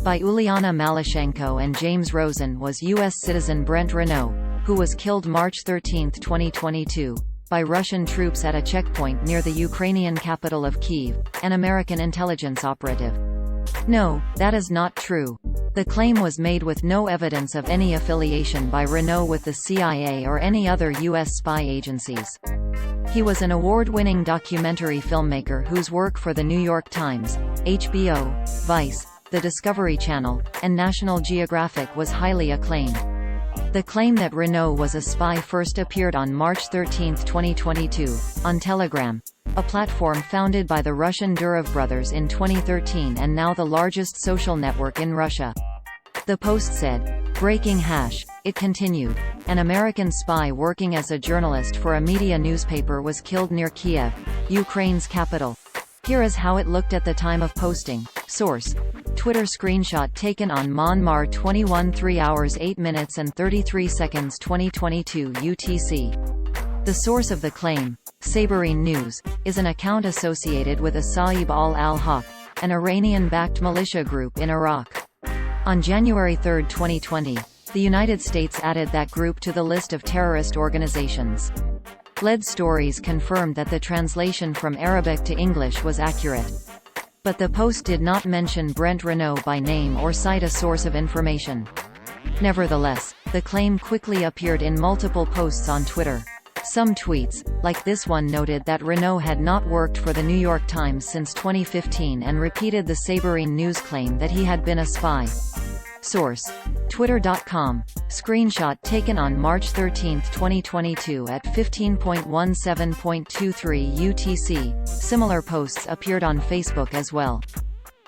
by Uliana Malashenko and James Rosen was U.S. citizen Brent Renaud, who was killed March 13, 2022, by Russian troops at a checkpoint near the Ukrainian capital of Kyiv, an American intelligence operative. No, that is not true. The claim was made with no evidence of any affiliation by Renaud with the CIA or any other U.S. spy agencies. He was an award-winning documentary filmmaker whose work for The New York Times, HBO, Vice, The Discovery Channel, and National Geographic was highly acclaimed. The claim that Renaud was a spy first appeared on March 13, 2022, on Telegram, a platform founded by the Russian Durov brothers in 2013 and now the largest social network in Russia. The post said, "Breaking hash," it continued. An American spy working as a journalist for a media newspaper was killed near Kiev, Ukraine's capital. Here is how it looked at the time of posting. Source: Twitter screenshot taken on Mon-Mar 21 3 hours 8 minutes and 33 seconds 2022 UTC. The source of the claim, Saberine News, is an account associated with Asaib al-Haq, an Iranian-backed militia group in Iraq. On January 3, 2020, the United States added that group to the list of terrorist organizations. Lead Stories confirmed that the translation from Arabic to English was accurate. But the post did not mention Brent Renaud by name or cite a source of information. Nevertheless, the claim quickly appeared in multiple posts on Twitter. Some tweets, like this one, noted that Renaud had not worked for The New York Times since 2015 and repeated the Saberine News claim that he had been a spy. Source: Twitter.com. Screenshot taken on March 13, 2022 at 15:17.23 UTC. Similar posts appeared on Facebook as well.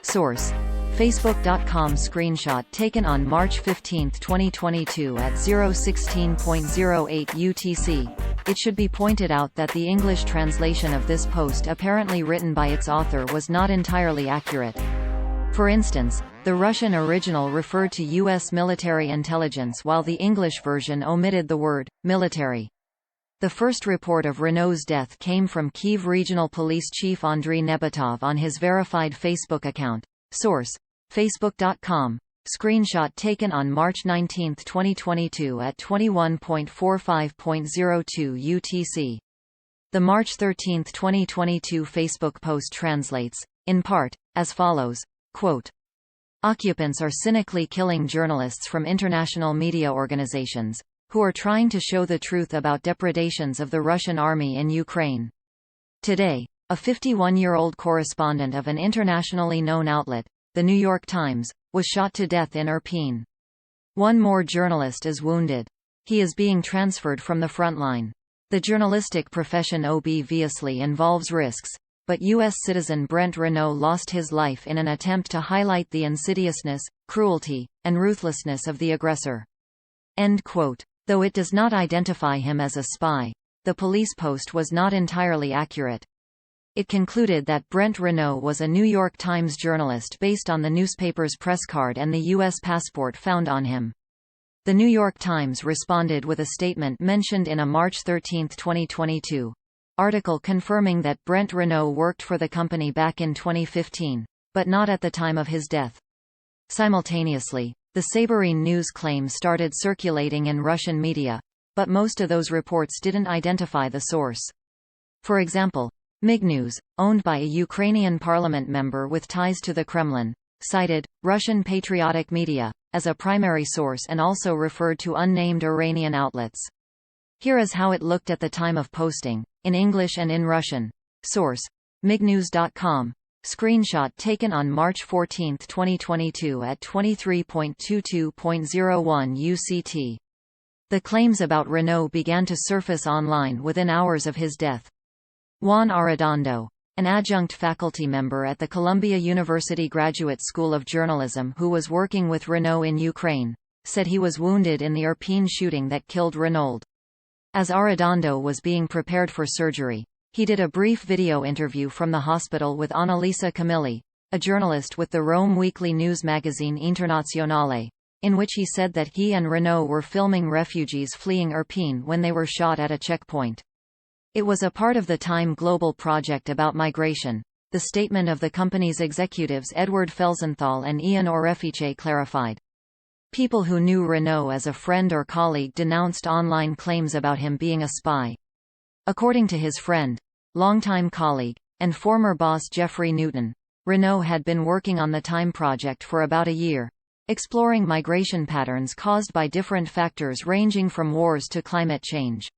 Source: Facebook.com. Screenshot taken on March 15, 2022 at 0:16.08 UTC. It should be pointed out that the English translation of this post, apparently written by its author, was not entirely accurate. For instance, the Russian original referred to U.S. military intelligence while the English version omitted the word military. The first report of Renaud's death came from Kyiv Regional Police Chief Andriy Nebatov on his verified Facebook account. Source: Facebook.com. Screenshot taken on March 19, 2022 at 21:45.02 UTC. The March 13, 2022 Facebook post translates, in part, as follows, quote, "Occupants are cynically killing journalists from international media organizations, who are trying to show the truth about depredations of the Russian army in Ukraine. Today, a 51-year-old correspondent of an internationally known outlet, The New York Times, was shot to death in Irpin. One more journalist is wounded. He is being transferred from the front line. The journalistic profession obviously involves risks, but U.S. citizen Brent Renaud lost his life in an attempt to highlight the insidiousness, cruelty, and ruthlessness of the aggressor." End quote. Though it does not identify him as a spy, the police post was not entirely accurate. It concluded that Brent Renaud was a New York Times journalist based on the newspaper's press card and the U.S. passport found on him. The New York Times responded with a statement mentioned in a March 13, 2022, article confirming that Brent Renaud worked for the company back in 2015, but not at the time of his death. Simultaneously, the Saberine News claim started circulating in Russian media, but most of those reports didn't identify the source. For example, MIG News, owned by a Ukrainian parliament member with ties to the Kremlin, cited Russian patriotic media as a primary source and also referred to unnamed Iranian outlets. Here is how it looked at the time of posting, in English and in Russian. Source: mignews.com. Screenshot taken on March 14, 2022 at 23:22.01 UCT. The claims about Renaud began to surface online within hours of his death. Juan Arredondo, an adjunct faculty member at the Columbia University Graduate School of Journalism who was working with Renaud in Ukraine, said he was wounded in the Irpin shooting that killed Renaud. As Arredondo was being prepared for surgery, he did a brief video interview from the hospital with Annalisa Camilli, a journalist with the Rome weekly news magazine Internazionale, in which he said that he and Renaud were filming refugees fleeing Irpin when they were shot at a checkpoint. It was a part of the Time Global project about migration, The statement of the company's executives Edward Felsenthal and Ian Orefice clarified. People who knew Renaud as a friend or colleague denounced online claims about him being a spy. According to his friend, longtime colleague, and former boss Jeffrey Newton, Renaud had been working on the Time project for about a year, exploring migration patterns caused by different factors ranging from wars to climate change.